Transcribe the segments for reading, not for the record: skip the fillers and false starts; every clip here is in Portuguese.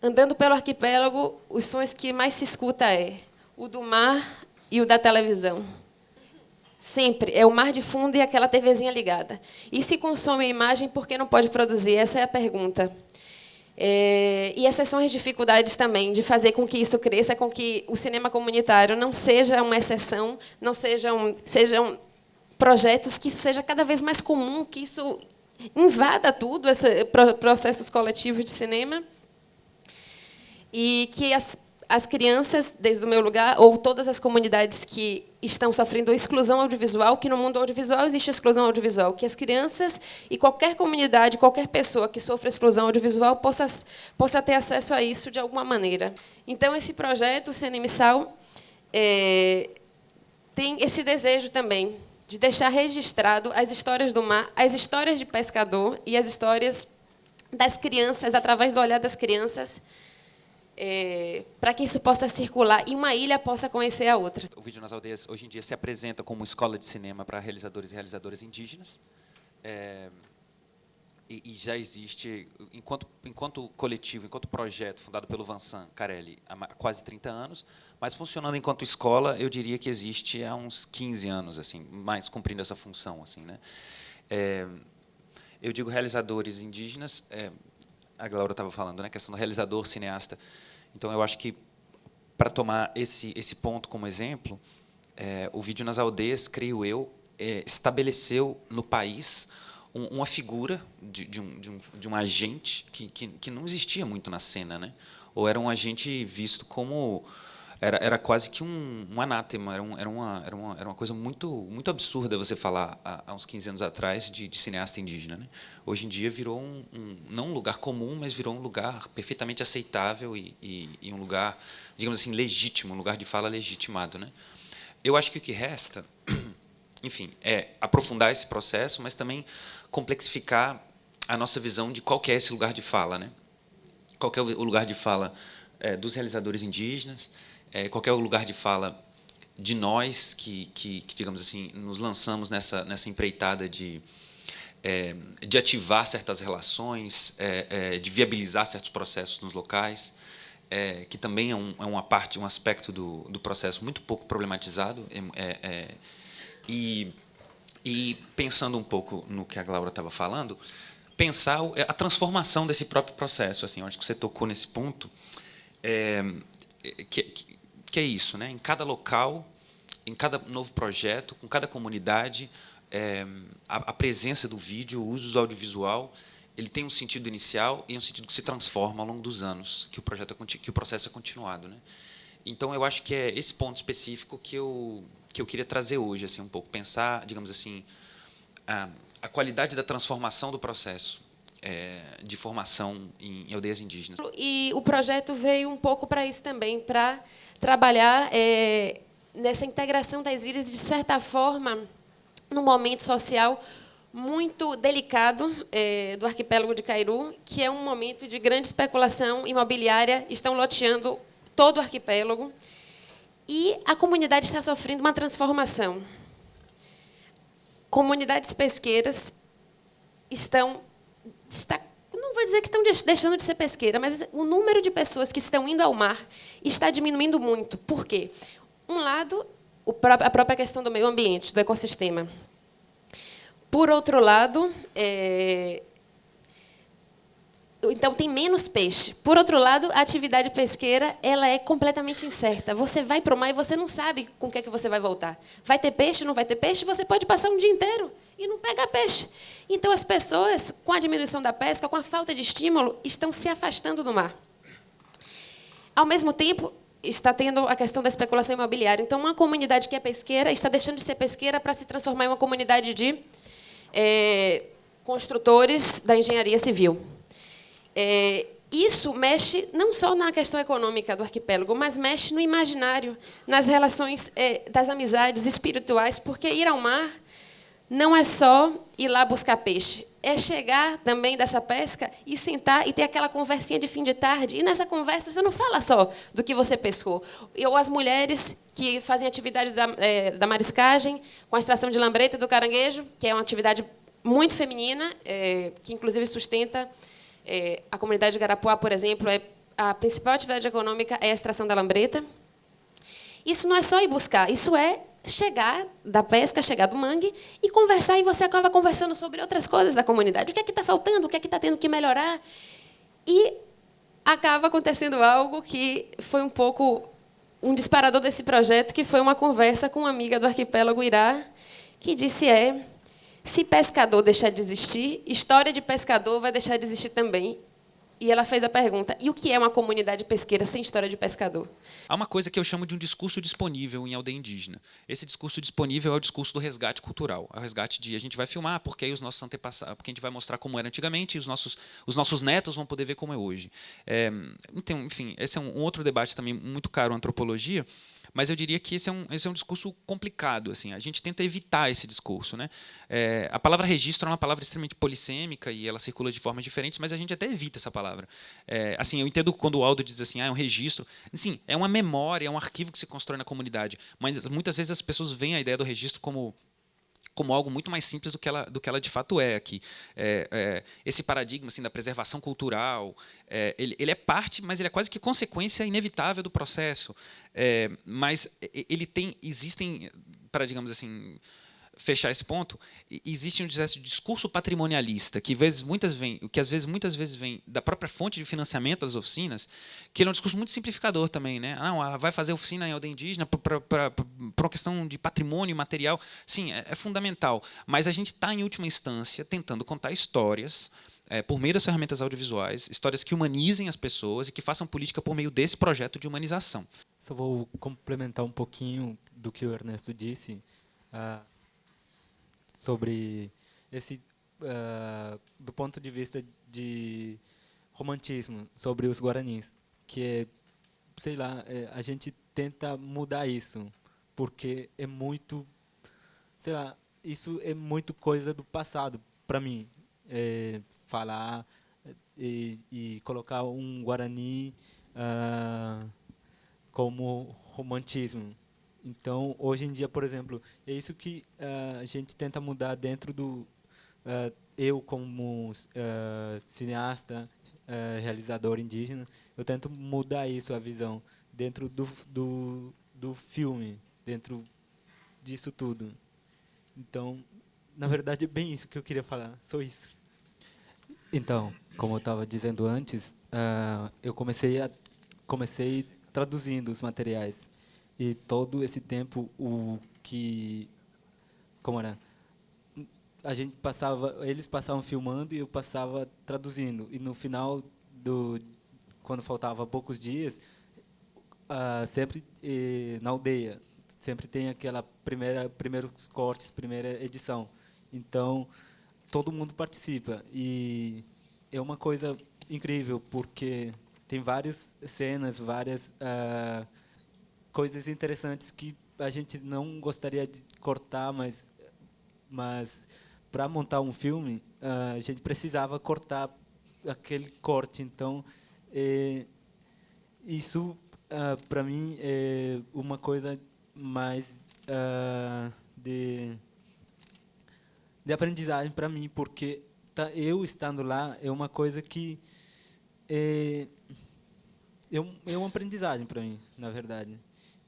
Andando pelo arquipélago, os sons que mais se escuta é o do mar e o da televisão. Sempre. É o mar de fundo e aquela TVzinha ligada. E se consome a imagem, por que não pode produzir? Essa é a pergunta. E essas são as dificuldades também de fazer com que isso cresça, com que o cinema comunitário não seja uma exceção, não sejam projetos que isso seja cada vez mais comum, que isso invada tudo, esses processos coletivos de cinema, e que as crianças, desde o meu lugar, ou todas as comunidades que estão sofrendo exclusão audiovisual, que no mundo audiovisual existe exclusão audiovisual, que as crianças e qualquer comunidade, qualquer pessoa que sofra exclusão audiovisual possa ter acesso a isso de alguma maneira. Então, esse projeto, o Cinemissal, tem esse desejo também de deixar registrado as histórias do mar, as histórias de pescador e as histórias das crianças, através do olhar das crianças, para que isso possa circular e uma ilha possa conhecer a outra. O Vídeo nas Aldeias, hoje em dia, se apresenta como escola de cinema para realizadores e realizadoras indígenas. E já existe, enquanto coletivo, enquanto projeto, fundado pelo Vincent Carelli há quase 30 anos, mas funcionando enquanto escola, eu diria que existe há uns 15 anos, assim, mais cumprindo essa função. Assim, né? Eu digo realizadores indígenas, a Glaura estava falando, né, questão do realizador, cineasta. Então, eu acho que, para tomar esse ponto como exemplo, o Vídeo nas Aldeias, creio eu, estabeleceu no país uma figura de um agente que não existia muito na cena, né? Ou era um agente visto como... Era quase que um anátema, era uma coisa muito absurda você falar, há uns 15 anos atrás, de cineasta indígena. Né? Hoje em dia virou não um lugar comum, mas virou um lugar perfeitamente aceitável e um lugar, digamos assim, legítimo, um lugar de fala legitimado. Né? Eu acho que o que resta, enfim, é aprofundar esse processo, mas também complexificar a nossa visão de qual que é esse lugar de fala. Né? Qual que é o lugar de fala dos realizadores indígenas, qual é o lugar de fala de nós que digamos assim, nos lançamos nessa empreitada de ativar certas relações, de viabilizar certos processos nos locais, que também é uma parte, um aspecto do processo muito pouco problematizado. E pensando um pouco no que a Glaura estava falando, pensar a transformação desse próprio processo. Assim, eu acho que você tocou nesse ponto, que é isso, né? Em cada local, em cada novo projeto, com cada comunidade, a presença do vídeo, o uso do audiovisual, ele tem um sentido inicial e um sentido que se transforma ao longo dos anos, que o processo é continuado, né? Então, eu acho que é esse ponto específico que eu queria trazer hoje, assim, um pouco, pensar, digamos assim, a qualidade da transformação do processo de formação em aldeias indígenas. E o projeto veio um pouco para isso também, para trabalhar nessa integração das ilhas, de certa forma, num momento social muito delicado do arquipélago de Cairu, que é um momento de grande especulação imobiliária, estão loteando todo o arquipélago, e a comunidade está sofrendo uma transformação. Comunidades pesqueiras não vou dizer que estão deixando de ser pesqueira, mas o número de pessoas que estão indo ao mar está diminuindo muito. Por quê? Um lado, a própria questão do meio ambiente, do ecossistema. Por outro lado, então tem menos peixe. Por outro lado, a atividade pesqueira ela é completamente incerta. Você vai para o mar e você não sabe com o que é que você vai voltar. Vai ter peixe, não vai ter peixe? Você pode passar um dia inteiro e não pegar peixe. Então, as pessoas, com a diminuição da pesca, com a falta de estímulo, estão se afastando do mar. Ao mesmo tempo, está tendo a questão da especulação imobiliária. Então, uma comunidade que é pesqueira está deixando de ser pesqueira para se transformar em uma comunidade de construtores da engenharia civil. Isso mexe não só na questão econômica do arquipélago, mas mexe no imaginário, nas relações das amizades espirituais, porque ir ao mar não é só ir lá buscar peixe, é chegar também dessa pesca e sentar e ter aquela conversinha de fim de tarde. E nessa conversa você não fala só do que você pescou. Ou as mulheres que fazem atividade da mariscagem, com a extração de lambreta do caranguejo, que é uma atividade muito feminina, que inclusive sustenta a comunidade de Garapuá, por exemplo, a principal atividade econômica é a extração da lambreta. Isso não é só ir buscar, isso é chegar da pesca, chegar do mangue e conversar, e você acaba conversando sobre outras coisas da comunidade. O que é que está faltando? O que é que está tendo que melhorar? E acaba acontecendo algo que foi um pouco um disparador desse projeto, que foi uma conversa com uma amiga do arquipélago Irá, que disse se pescador deixar de existir, história de pescador vai deixar de existir também. E ela fez a pergunta, e o que é uma comunidade pesqueira sem história de pescador? Há uma coisa que eu chamo de um discurso disponível em aldeia indígena. Esse discurso disponível é o discurso do resgate cultural. É o resgate de a gente vai filmar porque aí os nossos antepassados, porque a gente vai mostrar como era antigamente e os nossos netos vão poder ver como é hoje. Então, enfim, esse é um outro debate também muito caro, antropologia, mas eu diria que esse é um discurso complicado. Assim, a gente tenta evitar esse discurso, né? A palavra registro é uma palavra extremamente polissêmica e ela circula de formas diferentes, mas a gente até evita essa palavra. Assim, eu entendo quando o Aldo diz assim, é um registro. Sim, é uma memória, é um arquivo que se constrói na comunidade, mas muitas vezes as pessoas veem a ideia do registro como algo muito mais simples do que ela de fato é aqui. Esse paradigma assim, da preservação cultural, ele é parte, mas ele é quase que consequência inevitável do processo. Mas existem, para, digamos assim, fechar esse ponto, existe um discurso patrimonialista que muitas vezes vem da própria fonte de financiamento das oficinas, que ele é um discurso muito simplificador também, né? Vai fazer oficina em aldeia indígena para uma questão de patrimônio material. Sim, é fundamental, mas a gente está, em última instância, tentando contar histórias por meio das ferramentas audiovisuais, histórias que humanizem as pessoas e que façam política por meio desse projeto de humanização. Só vou complementar um pouquinho do que o Ernesto disse, sobre esse, do ponto de vista de romantismo sobre os guaranis, que é, sei lá, a gente tenta mudar isso, porque é muito, sei lá, isso é muito coisa do passado para mim, falar e colocar um guarani como romantismo. Então, hoje em dia, por exemplo, é isso que a gente tenta mudar dentro do... eu, como cineasta, realizador indígena, eu tento mudar isso, a visão, dentro do filme, dentro disso tudo. Então, na verdade, é bem isso que eu queria falar, só isso. Então, como eu estava dizendo antes, eu comecei traduzindo os materiais. E todo esse tempo, como era? Eles passavam filmando e eu passava traduzindo. E no final, quando faltava poucos dias, sempre na aldeia, sempre tem aquela primeiros cortes, primeira edição. Então, todo mundo participa. E é uma coisa incrível, porque tem várias cenas, várias coisas interessantes que a gente não gostaria de cortar, mas para montar um filme, a gente precisava cortar aquele corte. Então, isso, para mim, é uma coisa mais de aprendizagem para mim, porque eu estando lá é uma coisa que é uma aprendizagem para mim, na verdade.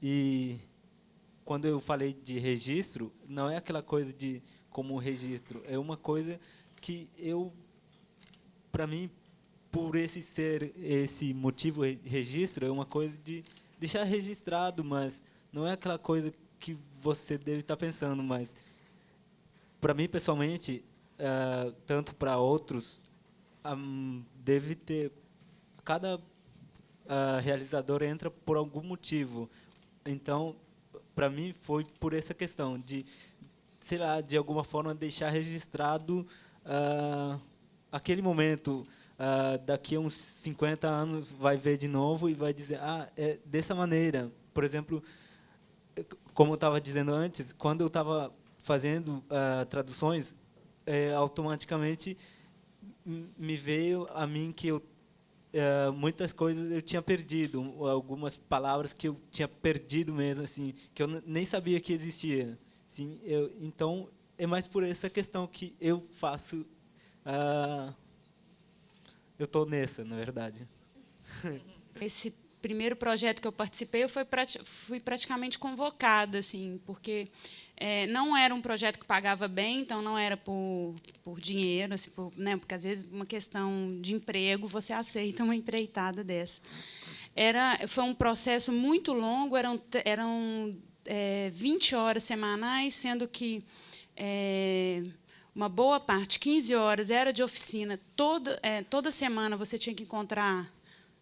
E quando eu falei de registro, não é aquela coisa de como registro, é uma coisa que para mim, por esse motivo registro, é uma coisa de deixar registrado, mas não é aquela coisa que você deve estar pensando, mas para mim pessoalmente, tanto para outros, deve ter cada realizador entra por algum motivo. Então, para mim, foi por essa questão de, sei lá, de alguma forma deixar registrado aquele momento. Daqui a uns 50 anos vai ver de novo e vai dizer, é dessa maneira. Por exemplo, como eu estava dizendo antes, quando eu estava fazendo traduções, automaticamente me veio a mim que muitas coisas eu tinha perdido, algumas palavras que eu tinha perdido mesmo, assim, que eu nem sabia que existia. Assim, então, é mais por essa questão que eu faço. Eu estou nessa, na verdade. Esse primeiro projeto que eu participei, eu fui praticamente convocada, assim, porque não era um projeto que pagava bem, então não era por dinheiro, assim, né, porque às vezes uma questão de emprego você aceita uma empreitada dessa. Foi um processo muito longo, eram 20 horas semanais, sendo que uma boa parte, 15 horas, era de oficina. Toda semana você tinha que encontrar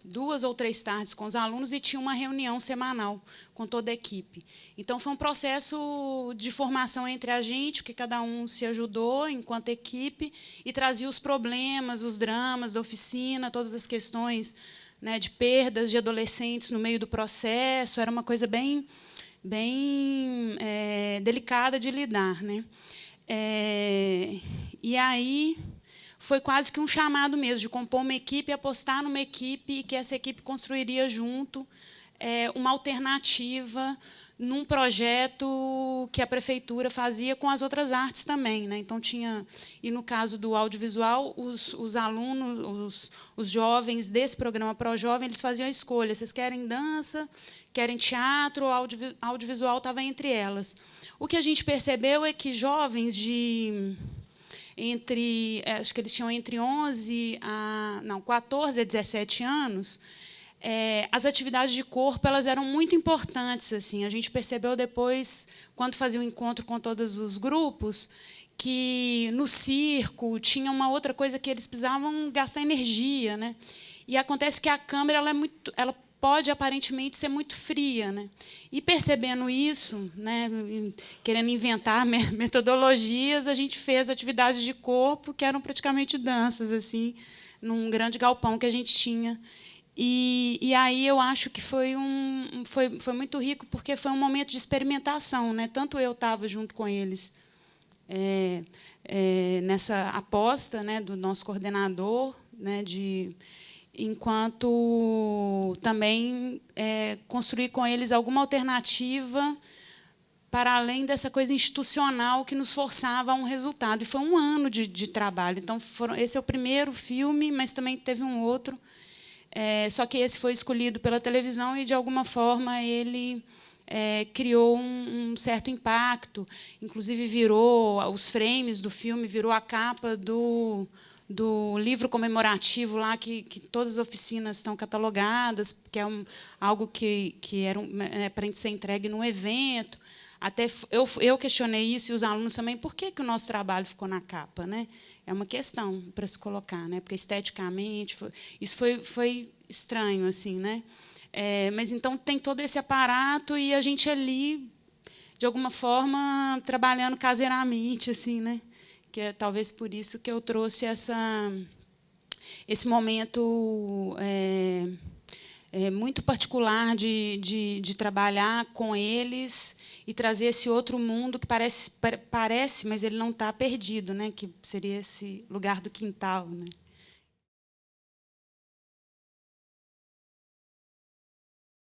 2 ou 3 tardes com os alunos e tinha uma reunião semanal com toda a equipe. Então, foi um processo de formação entre a gente, porque cada um se ajudou enquanto equipe e trazia os problemas, os dramas da oficina, todas as questões, né, de perdas de adolescentes no meio do processo. Era uma coisa bem delicada de lidar, né? E aí foi quase que um chamado mesmo, de compor uma equipe, apostar numa equipe e que essa equipe construiria junto uma alternativa num projeto que a prefeitura fazia com as outras artes também, né? Então tinha, e no caso do audiovisual, os alunos, os jovens desse programa Projovem, eles faziam a escolha: vocês querem dança, querem teatro, audiovisual estava entre elas. O que a gente percebeu é que jovens acho que eles tinham entre 14 a 17 anos, as atividades de corpo elas eram muito importantes. Assim. A gente percebeu depois, quando fazia o encontro com todos os grupos, que no circo tinha uma outra coisa que eles precisavam gastar energia, né? E acontece que a câmera ela pode aparentemente ser muito fria, né? E percebendo isso, né, querendo inventar metodologias, a gente fez atividades de corpo que eram praticamente danças, assim, num grande galpão que a gente tinha. E aí eu acho que foi muito rico, porque foi um momento de experimentação, né? Tanto eu estava junto com eles nessa aposta, né, do nosso coordenador, né, enquanto também construir com eles alguma alternativa para além dessa coisa institucional que nos forçava a um resultado. E foi um ano de trabalho. Então, esse é o primeiro filme, mas também teve um outro. Só que esse foi escolhido pela televisão e, de alguma forma, ele criou um certo impacto. Inclusive, virou os frames do filme, virou a capa do livro comemorativo lá que todas as oficinas estão catalogadas, que é algo que era para ser entregue num evento. Até eu questionei isso, e os alunos também, por que o nosso trabalho ficou na capa, né? É uma questão para se colocar, né? Porque esteticamente isso foi estranho, assim, né? Mas então tem todo esse aparato e a gente ali, de alguma forma, trabalhando caseiramente, assim, né? Que é talvez por isso que eu trouxe esse momento muito particular de trabalhar com eles e trazer esse outro mundo que parece, mas ele não está perdido, né? Que seria esse lugar do quintal, né?